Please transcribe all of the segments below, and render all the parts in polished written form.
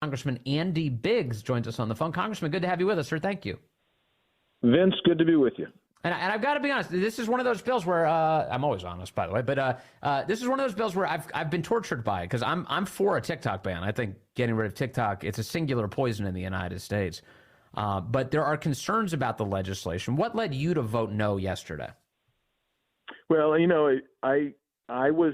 Congressman Andy Biggs joins us on the phone. Congressman, good to have you with us, sir. Thank you. Vince, good to be with you. And I've got to be honest, this is one of those bills where I'm always honest, by the way, but this is one of those bills where I've been tortured by it because I'm for a TikTok ban. I think getting rid of TikTok, it's a singular poison in the United States. But there are concerns about the legislation. What led you to vote no yesterday? Well, I was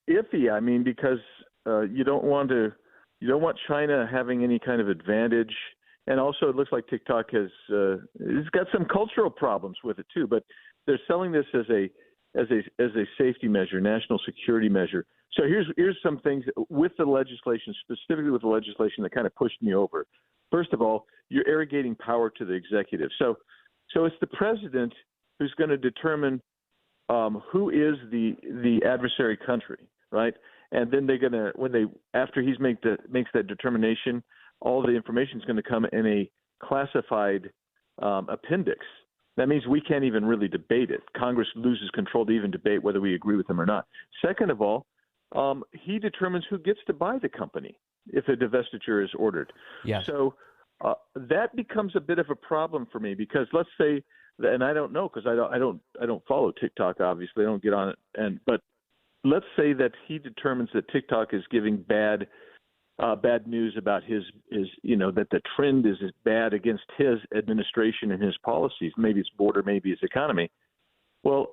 iffy. I mean, because you don't want China having any kind of advantage. And also, it looks like TikTok has got some cultural problems with it too. But they're selling this as a safety measure, national security measure. So here's some things with the legislation, specifically with the legislation that kind of pushed me over. First of all, you're arrogating power to the executive. So it's the president who's going to determine who is the adversary country, right? And then they're going to after he makes that determination, all the information is going to come in a classified appendix. That means we can't even really debate it. Congress loses control to even debate whether we agree with them or not. Second of all, he determines who gets to buy the company if a divestiture is ordered. Yes. So that becomes a bit of a problem for me because let's say, and I don't know because I don't follow TikTok. Obviously, I don't get on it. But let's say that he determines that TikTok is giving bad news about his that the trend is as bad against his administration and his policies. Maybe it's border, maybe it's economy. Well,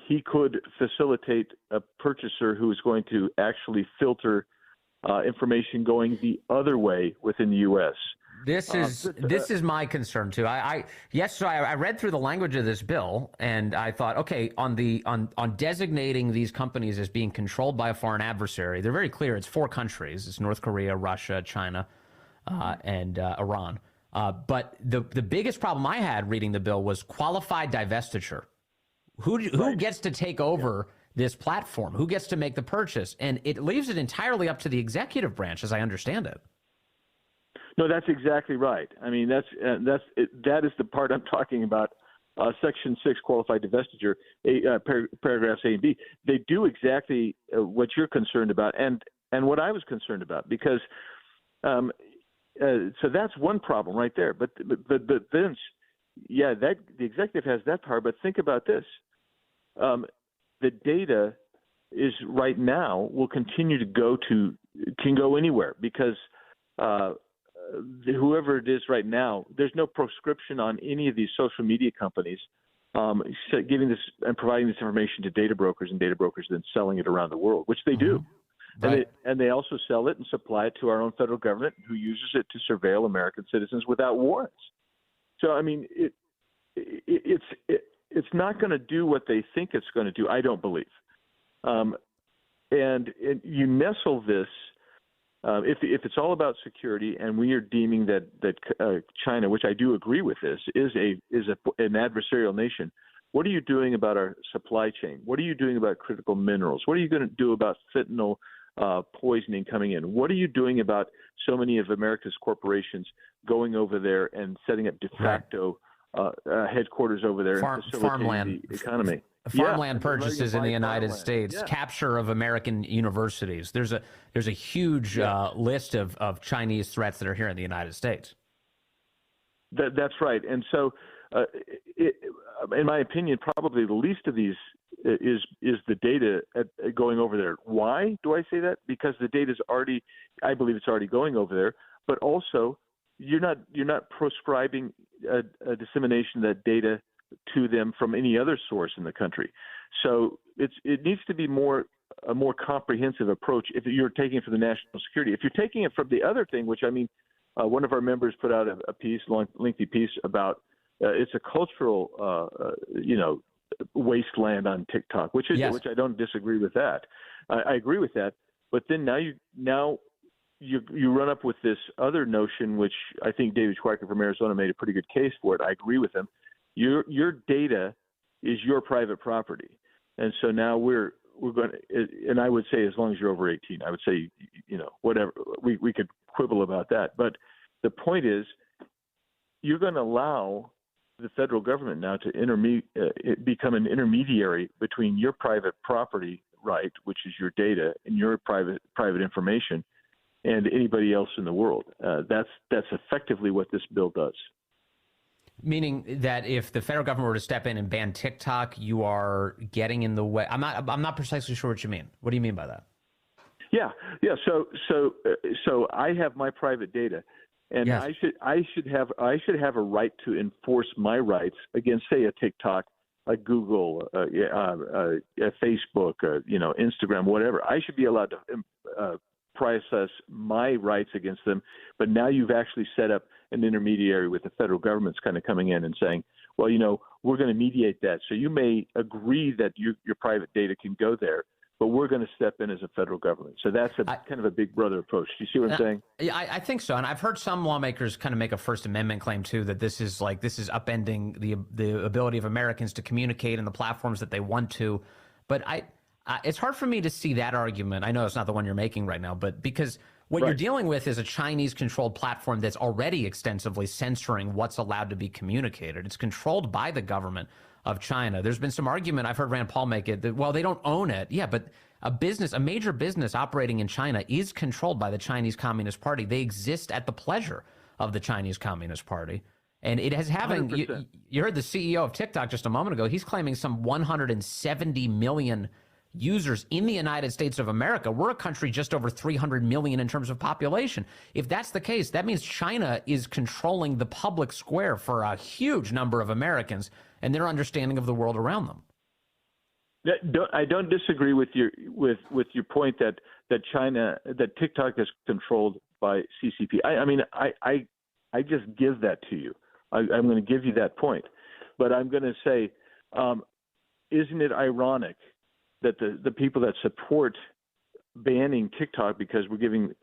he could facilitate a purchaser who is going to actually filter information going the other way within the U.S. This is my concern too. I read through the language of this bill and I thought, okay, on designating these companies as being controlled by a foreign adversary, they're very clear. It's 4 countries: it's North Korea, Russia, China, and Iran. But the biggest problem I had reading the bill was qualified divestiture. Who gets to take over this platform? Who gets to make the purchase? And it leaves it entirely up to the executive branch, as I understand it. No, that's exactly right. I mean, that is the part I'm talking about. Section 6, qualified divestiture, paragraphs A and B. They do exactly what you're concerned about, and what I was concerned about, because so that's one problem right there. But Vince, the executive has that power. But think about this: the data is right now will continue to can go anywhere because. Whoever it is right now, there's no proscription on any of these social media companies giving this and providing this information to data brokers, and data brokers then selling it around the world, which they do. Right. And they also sell it and supply it to our own federal government, who uses it to surveil American citizens without warrants. So, I mean, it's not going to do what they think it's going to do, I don't believe. And you nestle this. If it's all about security, and we are deeming that China, which I do agree with this, is an adversarial nation, what are you doing about our supply chain? What are you doing about critical minerals? What are you going to do about fentanyl poisoning coming in? What are you doing about so many of America's corporations going over there and setting up de facto headquarters over there and facilitating the economy? Farmland purchases in the United States, capture of American universities. There's a huge list of Chinese threats that are here in the United States. That's right. And so, in my opinion, probably the least of these is the data going over there. Why do I say that? Because the data is already, I believe it's already going over there, but also you're not proscribing a dissemination of that data to them from any other source in the country. So it needs to be a more comprehensive approach if you're taking it for the national security. If you're taking it from the other thing, which I mean, one of our members put out a piece, lengthy piece about it's a cultural wasteland on TikTok, which I don't disagree with that. I agree with that. But then now you run up with this other notion, which I think David Schweiker from Arizona made a pretty good case for it. I agree with him. Your data is your private property, and so now we're going to. And I would say, as long as you're over 18, I would say, whatever. We could quibble about that, but the point is, you're going to allow the federal government now to become an intermediary between your private property right, which is your data, and your private information. and anybody else in the world. That's effectively what this bill does. Meaning that if the federal government were to step in and ban TikTok, you are getting in the way. I'm not precisely sure what you mean. What do you mean by that? Yeah. So I have my private data, and yes. I should have a right to enforce my rights against, say, a TikTok, a Google, a Facebook, Instagram, whatever. I should be allowed to process my rights against them. But now you've actually set up an intermediary with the federal government's kind of coming in and saying, well, we're going to mediate that. So you may agree that your private data can go there, but we're going to step in as a federal government. So that's kind of a big brother approach. Do you see what I'm saying? Yeah, I think so. And I've heard some lawmakers kind of make a First Amendment claim, too, that this is upending the ability of Americans to communicate in the platforms that they want to. But it's hard for me to see that argument. I know it's not the one you're making right now, but because what you're dealing with is a Chinese-controlled platform that's already extensively censoring what's allowed to be communicated. It's controlled by the government of China. There's been some argument, I've heard Rand Paul make it, that, well, they don't own it. Yeah, but a major business operating in China is controlled by the Chinese Communist Party. They exist at the pleasure of the Chinese Communist Party. And it has you heard the CEO of TikTok just a moment ago. He's claiming some 170 million users in the United States of America. We're a country just over 300 million in terms of population. If that's the case, that means China is controlling the public square for a huge number of Americans and their understanding of the world around them. I don't disagree with your point that TikTok is controlled by CCP. I just give that to you. I'm going to give you that point, but I'm going to say, isn't it ironic that the people that support banning TikTok because we're giving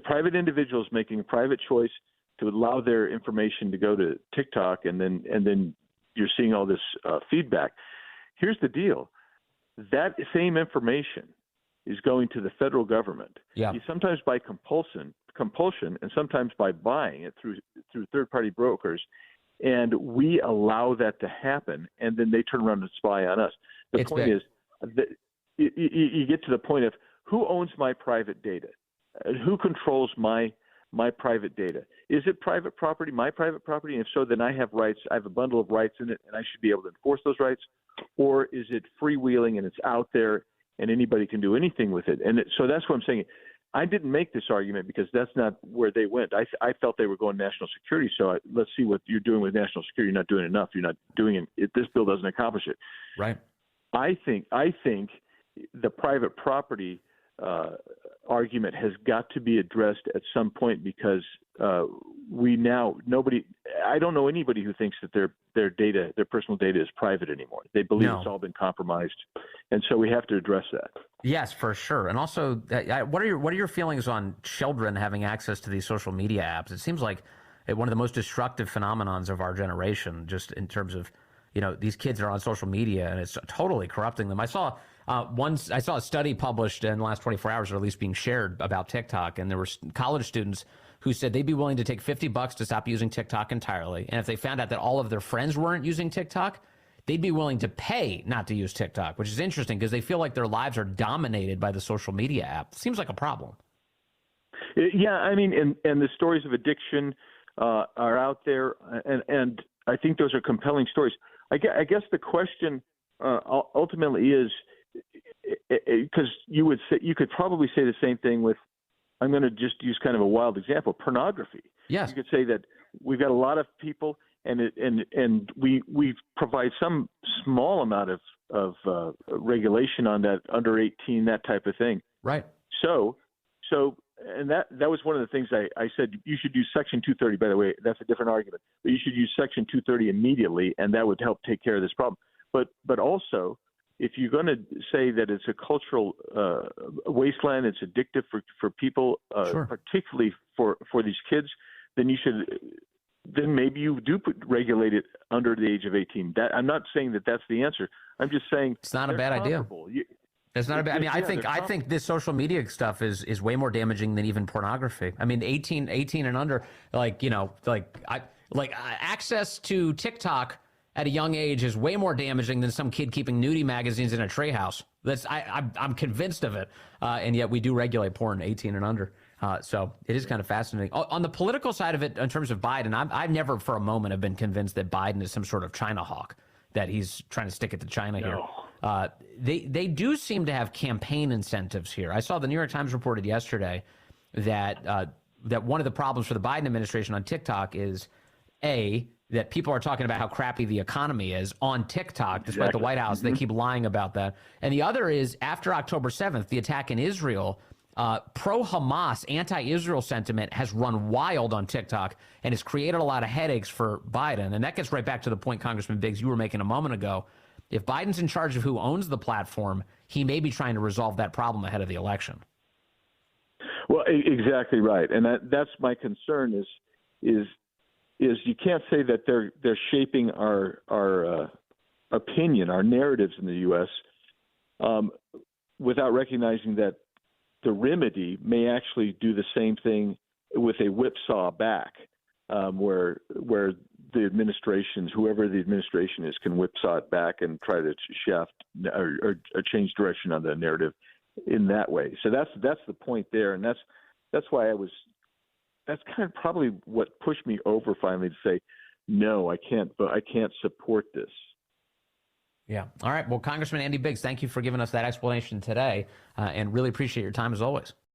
private individuals making a private choice to allow their information to go to TikTok, and then you're seeing all this feedback. Here's the deal: that same information is going to the federal government. Yeah. Sometimes by compulsion, and sometimes by buying it through third-party brokers. And we allow that to happen, and then they turn around and spy on us. The point is that you get to the point of who owns my private data, who controls my private data. Is it private property, my private property? And if so, then I have rights. I have a bundle of rights in it, and I should be able to enforce those rights. Or is it freewheeling and it's out there and anybody can do anything with it? And so that's what I'm saying. I didn't make this argument because that's not where they went. I felt they were going national security. So let's see what you're doing with national security. You're not doing enough. You're not doing it. This bill doesn't accomplish it. Right. I think the private property argument has got to be addressed at some point because I don't know anybody who thinks that their data, their personal data, is private anymore. They believe it's all been compromised, and so we have to address that. Yes, for sure. And also, what are your feelings on children having access to these social media apps? It seems like one of the most destructive phenomenons of our generation, just in terms of, these kids are on social media and it's totally corrupting them. I saw a study published in the last 24 hours, or at least being shared, about TikTok, and there were college students who said they'd be willing to take $50 to stop using TikTok entirely. And if they found out that all of their friends weren't using TikTok, they'd be willing to pay not to use TikTok, which is interesting because they feel like their lives are dominated by the social media app. Seems like a problem. Yeah, I mean, and the stories of addiction are out there, and I think those are compelling stories. I guess the question ultimately is, because you could probably say the same thing with, I'm going to just use kind of a wild example, pornography. Yes. You could say that we've got a lot of people, and we provide some small amount of regulation on that, under 18, that type of thing. Right. So, and that was one of the things I said, you should use Section 230. By the way, that's a different argument, but you should use Section 230 immediately, and that would help take care of this problem. But also, if you're going to say that it's a cultural wasteland, it's addictive for people, sure, particularly for these kids, then maybe you do regulate it under the age of 18. I'm not saying that that's the answer. I'm just saying it's not a bad idea. It's not a bad. I mean, I think this social media stuff is way more damaging than even pornography. I mean, 18 and under, access to TikTok at a young age is way more damaging than some kid keeping nudie magazines in a treehouse. I'm convinced of it, and yet we do regulate porn 18 and under. So it is kind of fascinating. On the political side of it, in terms of Biden, I've never for a moment have been convinced that Biden is some sort of China hawk, that he's trying to stick it to China here. They do seem to have campaign incentives here. I saw the New York Times reported yesterday that that one of the problems for the Biden administration on TikTok is, A, that people are talking about how crappy the economy is on TikTok, despite the White House. They keep lying about that. And the other is, after October 7th, the attack in Israel, pro-Hamas, anti-Israel sentiment has run wild on TikTok and has created a lot of headaches for Biden. And that gets right back to the point, Congressman Biggs, you were making a moment ago. If Biden's in charge of who owns the platform, he may be trying to resolve that problem ahead of the election. Well, exactly right, and that's my concern. Is you can't say that they're shaping our opinion, our narratives in the U.S. Without recognizing that the remedy may actually do the same thing with a whipsaw back, where the administrations, whoever the administration is, can whipsaw it back and try to shaft or change direction on the narrative in that way. So that's the point there, and that's why that's kind of probably what pushed me over finally to say, no, I can't support this. Yeah. All right. Well, Congressman Andy Biggs, thank you for giving us that explanation today, and really appreciate your time as always.